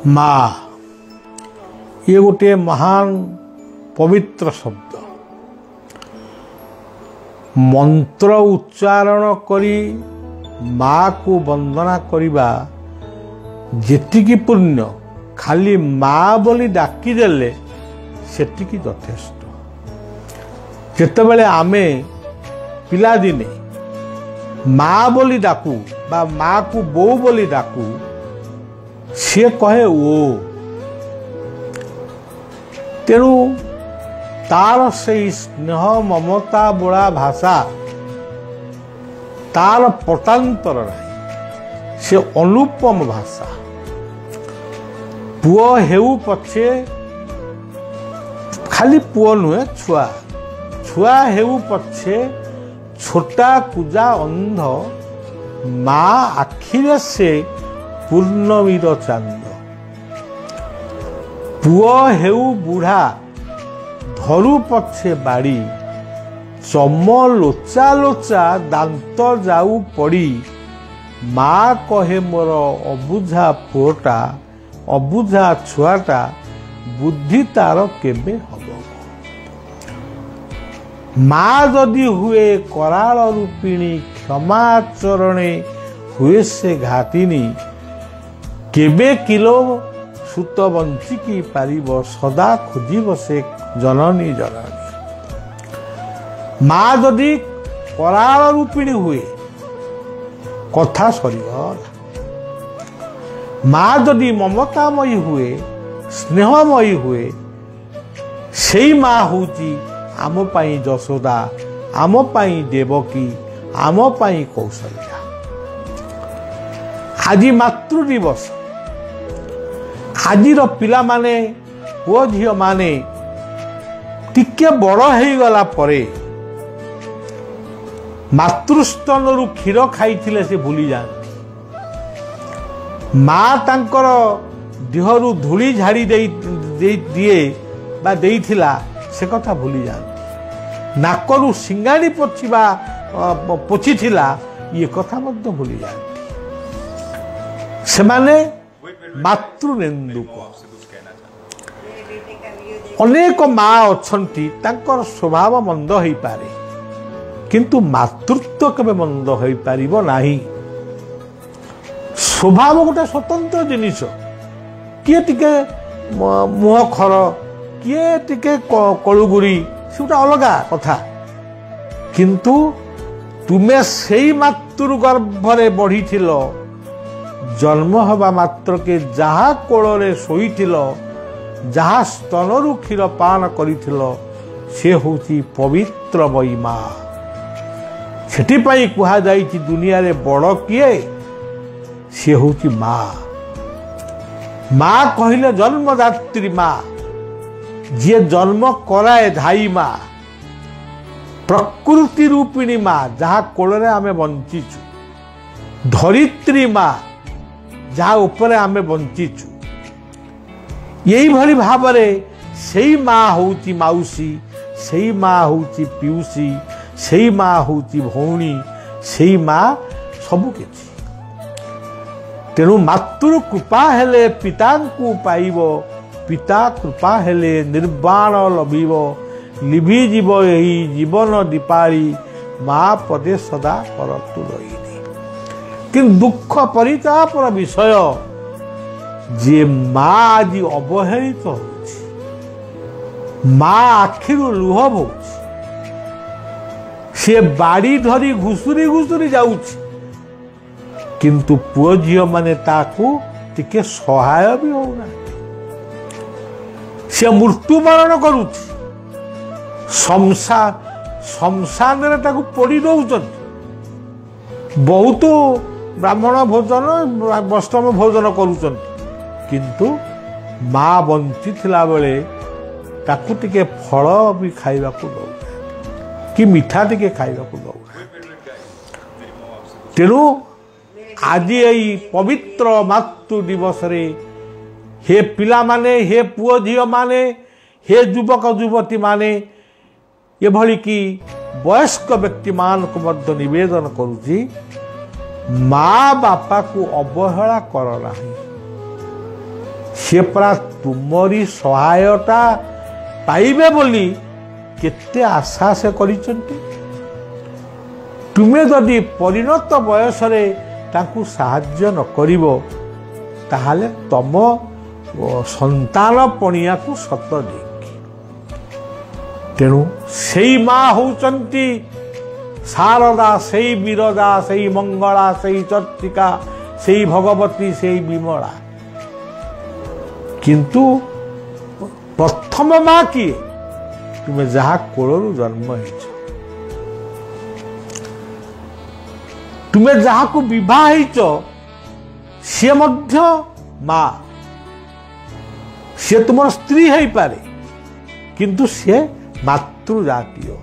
माँ ये गोटे महान पवित्र शब्द मंत्र उच्चारण करी माँ को वंदना करिबा जेतिकी पुण्य खाली माँ बोली डाकिदेले सेतिकी यथेष्ट। जेतेबेले आमे पिला दिने माँ बोली डाकू बा माँ को बो बोली डाकू सी कहे ओ तेणु तार से स्नेह ममता बोला भाषा तार पटांतर नहीं से अनुपम भाषा। पुओ हेउ पछे खाली पुओ नुहे छुआ छुआ हेउ पछे छोटा कुजा अंध माँ आखिरे से पूर्णवीर चांद। पुओ हेउ बुढ़ा धरु पछे बाड़ी चम लोचा लोचा दांत जाऊ पड़ी माँ कहे मोर अबुझा पुओटा अबुझा छुआटा बुद्धि तार केबे हब। माँ जदि हुए कराल रूपिणी क्षमा चरणे हुए से घातिनी केबे किलो सुत बंचिकी पारिब सदा खोजिब से जननी जननी। माँ जदि कराल रूपिणी हुए कथा सरीगला। माँ जदि ममतामयी हुए स्नेहमयी हुए सेई माँ होची आम पाई यशोदा आम पाई देवकी आम पाई कौशल्या। आज मातृ दिवस आजिर पिला माने पुओ झियो माने टिके बड़ हो गला परे मातृस्तन रु क्षीर खाई से भूली जाती। माँ तांकर देहरु धूली झाड़ी दिए बा देइथिला से कथा भूली जाती। नाकरु सिंगाड़ी पोछिबा पोछिथिला ये कथा मध्य भूली जाती। सेमाने मातृनिंदुक अनेक माँ अच्छी तांकर स्वभाव मंद हो पारे किंतु मातृत्व केबे मंद हो पारिबो नाही। स्वभाव गोटे स्वतंत्र जिनिस किए टिके मुह खर किए टिके कलुगुड़ी से गोटे अलगा कथा किंतु तुमे सेई मातृ गर्भरे बढ़ीथिलो जन्म हवा मात्र के जहा कोଳରେ ଶୋଇଥିଲ जहा स्तनरु क्षीर पान करिथिलो से होची पवित्र मयी माँ। सेठिपाई कुहा जाइछि दुनिया रे बड़ किए से होची माँ। माँ कहिले जन्मदात्री माँ जे जन्म कराए धाई माँ प्रकृति रूपिणी माँ जहा कोଳରେ आमे बंचिछु धरित्री माँ जहा उपरे आमे बंचिछु। यही भली भावरे सेई माँ होची माउसी सेई माँ होची पिउसी सेई माँ होची भौणी सेई माँ सबु किछि। तेणु मातृ कृपा हेले पितांकु पाइबो पिता कृपा हेले निर्वाण लभिबो लिभि जीव एही जीवन दीपाली माँ पदे सदा करतु रहिनी। किंतु दुख परितापर विषय जे माँ आज अवहेलित होछि माँ आखिरु लुह बोछि से बाड़ी धरी घुसुरी घुसुरी जाउछि किंतु पुओ झियो माने ताकू टिके सहाय भी होना से मृत्यु मरण करुछि शमशान रे ताकू पोड़ी दउछन बहुत ब्राह्मण भोजन वैष्णव भोजन करुछन किंतु माँ बंची थिला बेले ताकू टिके फल भी खाइबा को दउ कि मिठा टिके खाइबा को दउ। तेणु आज यही पवित्र मातृ दिवस रे हे पिला माने हे पुओ झियो माने हे युवक युवती माने ये भली कि वयस्क व्यक्ति मान को मध्य निवेदन करुछि माँ बापा को अवहेला कर नाही। सी परा तुमरी सहायता पाइबे बोली केते आशा से करिसंती। तुमे जदि परिणत बयस रे ताकू साहाय्य न करिवो ताहाले तम संतान पणिया को सत देखी। तेणु सेई माँ होउचंती शारदा, सेई बीरदा, सेई मंगला, सेई चर्चिका, सेई भगवती, सेई विमला। किंतु प्रथम माँ किए तुम्हें जहा कोलरू जन्म होइछ, तुम्हें जहा को विवाह होइछ सी मध्य माँ, सी तुम स्त्री है पारे किंतु सी मातृ जातीय।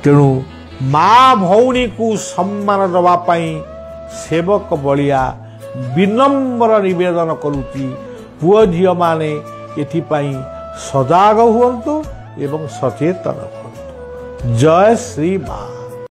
तेणु माँ भौणी को सम्मान दवापाई सेवक बलिया विनम्र निवेदन करुची। पुओ झील माने एथिपाई सजाग हुअन्तु एवं सचेतन हुअन्तु। जय श्री माँ।